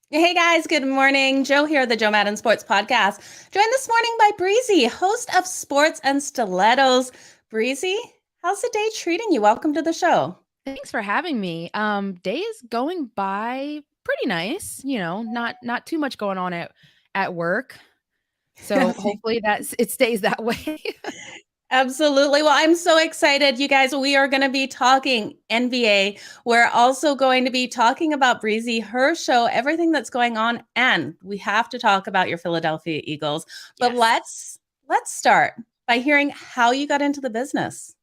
Hey guys, good morning. Joe here, the Joe Madden Sports Podcast. Joined this morning by Breezy, host of Sports and Stilettos. Breezy, how's the day treating you? Welcome to the show. Thanks for having me. Day is going by pretty nice, not too much going on at work. So hopefully it stays that way. Absolutely. Well, I'm so excited, you guys. We are going to be talking NBA. We're also going to be talking about Breezy, her show, everything that's going on, and we have to talk about your Philadelphia Eagles. But Yes. let's start by hearing how you got into the business.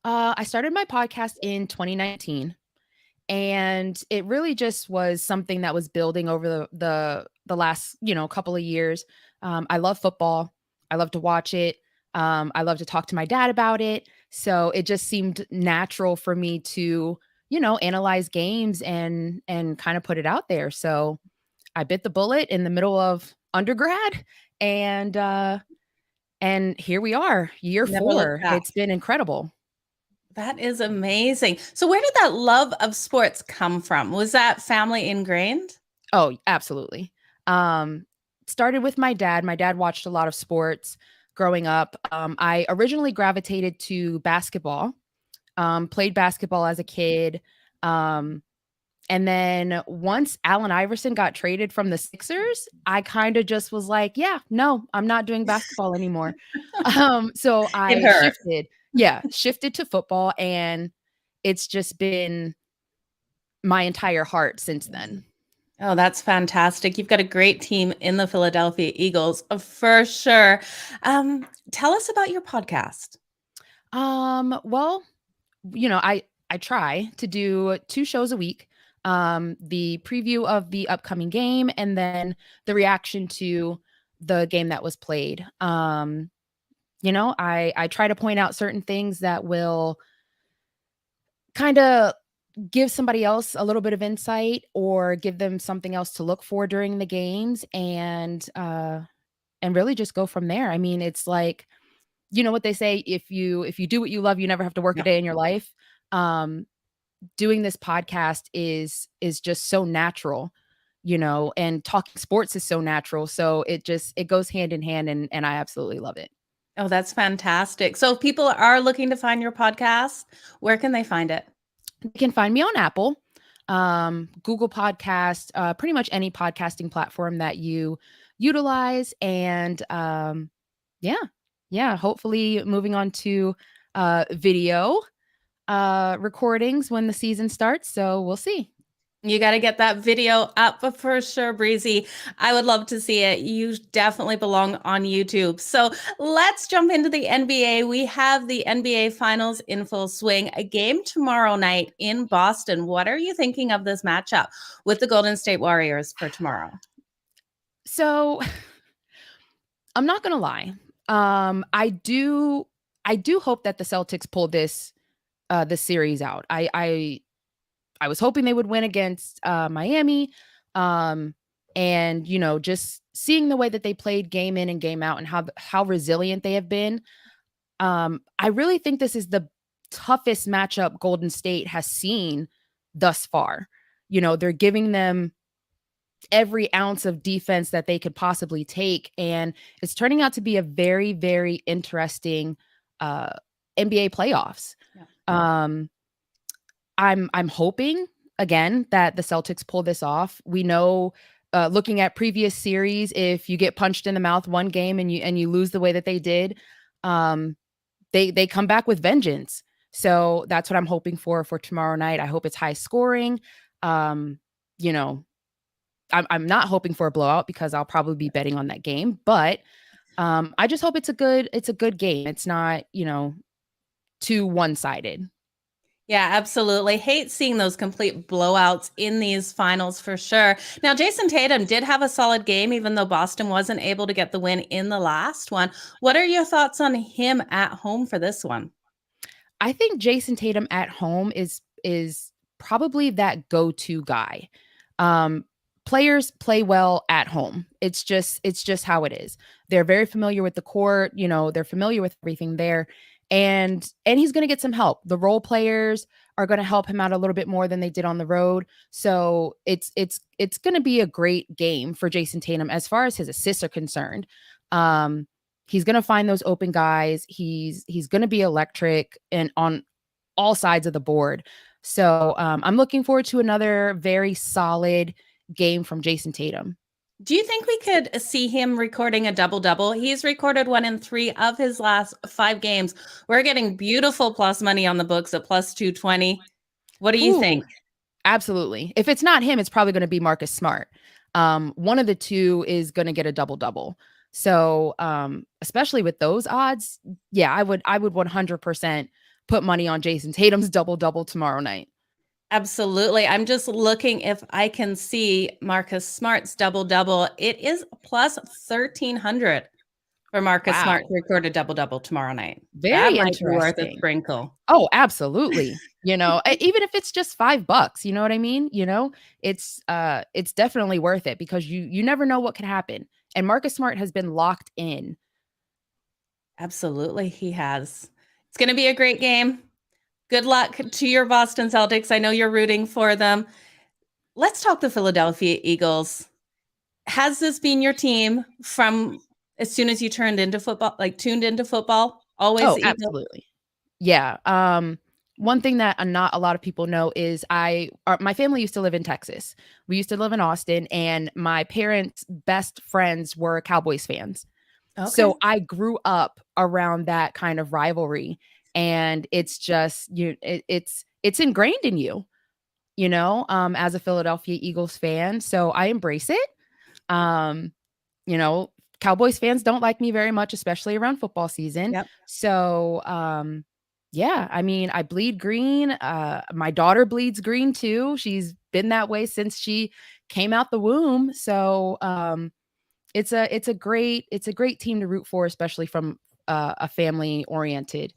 I started my podcast in 2019, and it really just was something that was building over the last, couple of years. I love football. I love to watch it. I love to talk to my dad about it. So it just seemed natural for me to, analyze games and kind of put it out there. So I bit the bullet in the middle of undergrad, and here we are, year Never look 4. back. It's been incredible. That is amazing. So where did that love of sports come from? Was that family ingrained? Oh, absolutely. Um, Started with my dad. My dad watched a lot of sports growing up. I originally gravitated to basketball, played basketball as a kid. Um, and then once Allen Iverson got traded from the Sixers, I kind of just was like, yeah, no, I'm not doing basketball anymore. So It I hurt. shifted to football, and it's just been my entire heart since then. Oh, that's fantastic. You've got a great team in the Philadelphia Eagles, for sure. Tell us about your podcast. Well, I try to do 2 shows a week. The preview of the upcoming game and then the reaction to the game that was played. I try to point out certain things that will kind of give somebody else a little bit of insight or give them something else to look for during the games, and really just go from there. I mean, it's like, you know what they say, if you do what you love, you never have to work a Yeah. day in your life. Um Doing this podcast is just so natural, and talking sports is so natural. So it goes hand in hand, and I absolutely love it. Oh, that's fantastic. So if people are looking to find your podcast, where can they find it? You can find me on Apple, Google Podcast, pretty much any podcasting platform that you utilize. And yeah, yeah, hopefully moving on to video recordings when the season starts. So we'll see. You got to get that video up for sure, Breezy. I would love to see it. You definitely belong on YouTube. So let's jump into the NBA. We have the NBA Finals in full swing, a game tomorrow night in Boston. What are you thinking of this matchup with the Golden State Warriors for tomorrow? So I'm not gonna lie. I do hope that the Celtics pull this series out. I was hoping they would win against Miami. Um, and just seeing the way that they played game in and game out and how resilient they have been. I really think this is the toughest matchup Golden State has seen thus far. They're giving them every ounce of defense that they could possibly take, and it's turning out to be a very, very interesting uh, NBA playoffs. Yeah. Um, I'm hoping again that the Celtics pull this off. We know, looking at previous series, if you get punched in the mouth one game and you lose the way that they did, um, they come back with vengeance. So that's what I'm hoping for tomorrow night. I hope it's high scoring. Um, you know, I'm not hoping for a blowout because I'll probably be betting on that game, but I just hope it's a good game. It's not, too one-sided. Yeah, absolutely. Hate seeing those complete blowouts in these finals for sure. Now, Jayson Tatum did have a solid game, even though Boston wasn't able to get the win in the last one. What are your thoughts on him at home for this one? I think Jayson Tatum at home is probably that go-to guy. Um, Players play well at home. It's just how it is. They're very familiar with the court. They're familiar with everything there, and he's going to get some help. The role players are going to help him out a little bit more than they did on the road. So it's going to be a great game for Jayson Tatum as far as his assists are concerned. He's going to find those open guys. He's going to be electric and on all sides of the board. So I'm looking forward to another very solid game from Jayson Tatum. Do you think we could see him recording a double-double? He's recorded one in 3 of his last 5 games. We're getting beautiful plus money on the books at plus 220. What do you think? Absolutely. If it's not him, it's probably going to be Marcus Smart. One of the two is going to get a double-double. So especially with those odds, yeah, I would 100% put money on Jayson Tatum's double-double tomorrow night. Absolutely. I'm just looking if I can see Marcus Smart's double-double. It is plus 1,300 for Marcus Smart to record a double-double tomorw night. That Very might be worth a interesting. sprinkle. Oh, absolutely. Even if it's just $5, you know what I mean? It's definitely worth it because you never know what could happen. And Marcus Smart has been locked in. Absolutely, he has. It's going to be a great game. Good luck to your Boston Celtics. I know you're rooting for them. Let's talk the Philadelphia Eagles. Has this been your team from as soon as you tuned into football? Always the Eagles? Absolutely. Yeah. One thing that not a lot of people know is my family used to live in Texas. We used to live in Austin, and my parents' best friends were Cowboys fans. Okay. So I grew up around that kind of rivalry, and it's just it's ingrained in you, as a Philadelphia Eagles fan. So I embrace it. Cowboys fans don't like me very much, especially around football season. Yep. So, yeah, I mean, I bleed green. My daughter bleeds green too. She's been that way since she came out the womb. So, it's a great team to root for, especially from a family oriented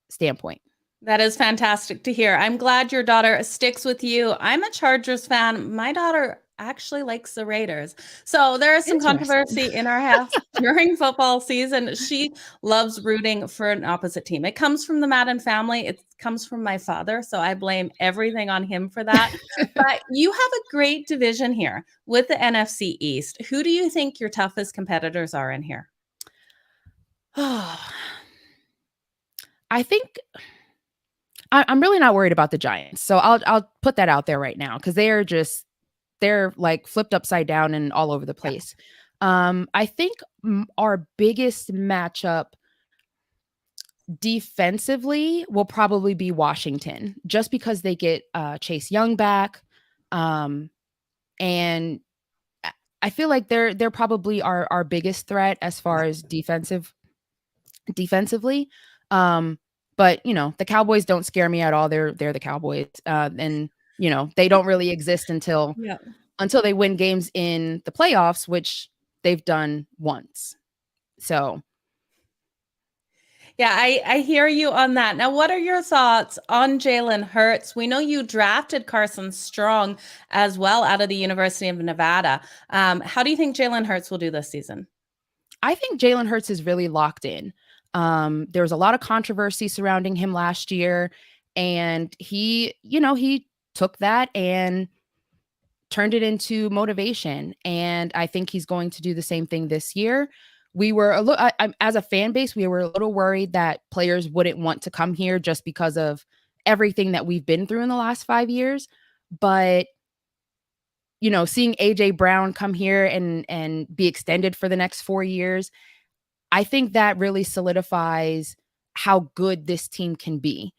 standpoint. That is fantastic to hear. I'm glad your daughter sticks with you. I'm a Chargers fan. My daughter actually likes the Raiders. So there is some controversy in our house during football season. She loves rooting for an opposite team. It comes from the Madden family. It comes from my father. So I blame everything on him for that. But you have a great division here with the NFC East. Who do you think your toughest competitors are in here? I think I'm really not worried about the Giants. So I'll put that out there right now because they're like flipped upside down and all over the place. Yeah. I think our biggest matchup defensively will probably be Washington, just because they get Chase Young back. And I feel like they're probably our biggest threat as far as defensively. But the Cowboys don't scare me at all. They're the Cowboys. And they don't really exist until they win games in the playoffs, which they've done once. So yeah, I hear you on that. Now, what are your thoughts on Jalen Hurts? We know you drafted Carson Strong as well out of the University of Nevada. How do you think Jalen Hurts will do this season? I think Jalen Hurts is really locked in. There was a lot of controversy surrounding him last year, and he took that and turned it into motivation. And I think he's going to do the same thing this year. We were as a fan base, we were a little worried that players wouldn't want to come here just because of everything that we've been through in the last 5 years. But, seeing AJ Brown come here and be extended for the next 4 years, I think that really solidifies how good this team can be.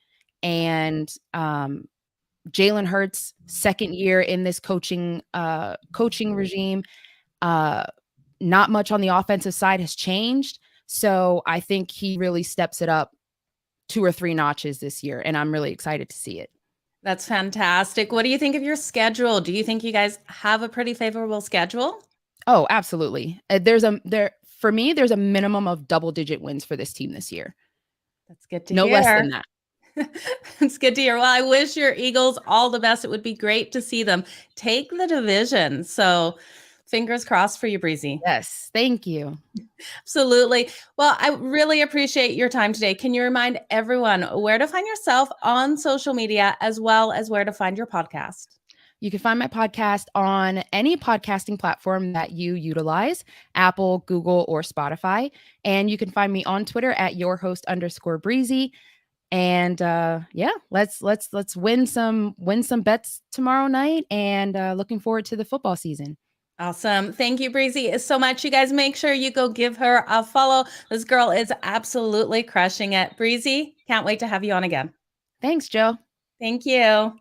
And Jalen Hurts' second year in this coaching regime, not much on the offensive side has changed. So I think he really steps it up 2 or 3 notches this year, and I'm really excited to see it. That's fantastic. What do you think of your schedule? Do you think you guys have a pretty favorable schedule? Oh, absolutely. For me, there's a minimum of double-digit wins for this team this year. That's good to hear. No less than that. It's good to hear. Well, I wish your Eagles all the best. It would be great to see them take the division. So Fingers crossed for you, Breezy. Yes, thank you. Absolutely. Well, I really appreciate your time today. Can you remind everyone where to find yourself on social media as well as where to find your podcast? You can find my podcast on any podcasting platform that you utilize, Apple, Google, or Spotify. And you can find me on Twitter at yourhost_Breezy. And yeah, let's win some bets tomorrow night, and looking forward to the football season. Awesome. Thank you, Breezy, so much. You guys make sure you go give her a follow. This girl is absolutely crushing it. Breezy, can't wait to have you on again. Thanks, Joe. Thank you.